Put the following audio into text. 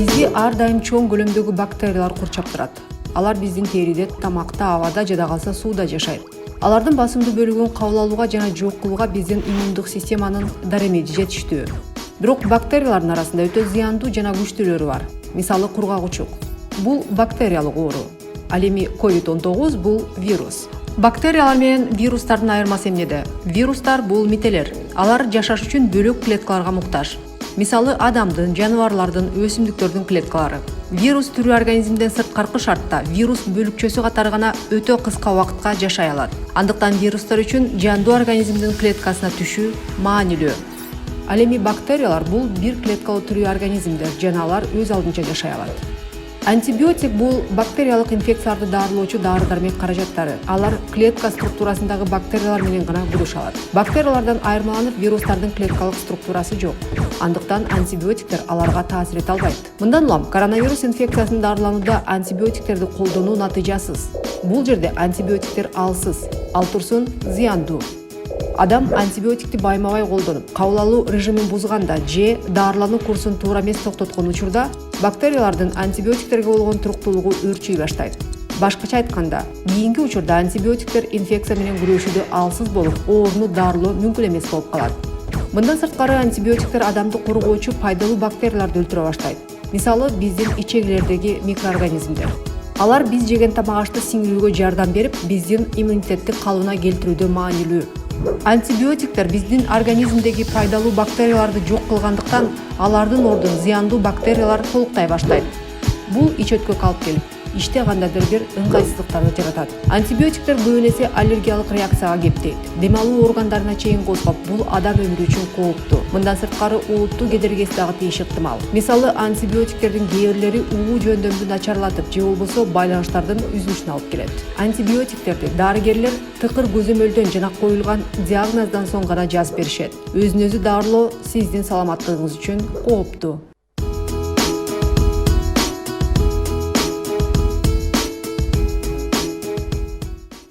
Бизди ар дайым чоң көлөмдөгү бактериялар курчап турат. Алар биздин териде, тамакта, абада, жада калса сууда жашайт. Алардын басымдуу бөлүгүн кабыл алууга жана жок кылууга биздин иммундук системанын даремеди жетиштүү. Бирок бактериялардын арасында өтө зыяндуу жана күчтүүлөрү бар. Мисалы кургагучук. Бул бактериялык оору. Ал эми COVID-19 бул вирус. Бактериялар менен вирустардын айырмасы эмнеде? Вирустар бул мителер. Алар жашаш үчүн бөлөк клеткаларга муктаж. Мисалы адамдын, жаныбарлардын, өсүмдүктөрдүн клеткалары. Вирус тирүү организмден сырткаркы шартта вирус бөлүкчөсү катары гана өтө кыска убакытка жашай алат. Андыктан вирустар үчүн жандуу организмдин клеткасына түшүү маанилүү. Ал эми бактериялар бул бир клеткалуу тирүү организмдер жана алар өз алдынча жашай алат. Антибиотик бул бактериялык инфекцияларды дарылоочу дары-дармек каражаттары. Алар клетка структурасындагы бактериялар менен гана буруша алат. Бактериялардан айырмаланып, вирустардын клеткалык структурасы жок. Андыктан антибиотиктер аларга таасир эте албайт. Мындан улам коронавирус инфекциясын дарыланууда антибиотиктерди колдонуу натыйжасыз. Бул жерде антибиотиктер алсыз, ал турсун зыяндуу. Адам антибиотикти байма-бай колдонуп, кабыл алуу режимин бузганда же дарылануу курсун туура эмес токтоткон учурда бактериялардын антибиотиктерге болгон туруктуулугу өөрчүй баштайт. Башкача айтканда, кийинки учурда антибиотиктер инфекция менен күрөшүүдө алсыз болуп, ооруну дарылоо мүмкүн эмес болуп калат. Мындан сырткары антибиотиктер адамды коргоочу пайдалуу бактерияларды өлтүрө баштайт. Мисалы, биздин ичегилердеги микроорганизмдер. Алар биз жеген тамак ашты сиңирүүгө жардам берип, биздин иммунитетти калыбына келтирүүдө маанилүү. Антибиотиктер биздин организмдеги пайдалуу бактерияларды жок кылгандыктан, алардын ордун зыяндуу бактериялар толуктай баштайт. Бул ичөткө алып келип, иште кандайдыр бир ыңгайсыздыктарды жаратат. Антибиотиктер көп эсе аллергиялык реакцияга кептейт. Дем алуу органдарына чейин козгоп, бул адам өмүрү үчүн кооптуу. Мындан сырткары олуттуу кедергиси дагы тийиши ыктымал. Мисалы, антибиотиктердин кээ бирлери угуу жөндөмдү начарлатып, же болбосо байланыштардын үзүлүшүнө алып келет. Антибиотиктерди дарыгерлер тыкыр көзөмөлдөн жана коюлган диагноздан соң гана жазып беришет. Өзүн өзү дарылоо сиздин саламаттыгыңыз үчүн кооптуу.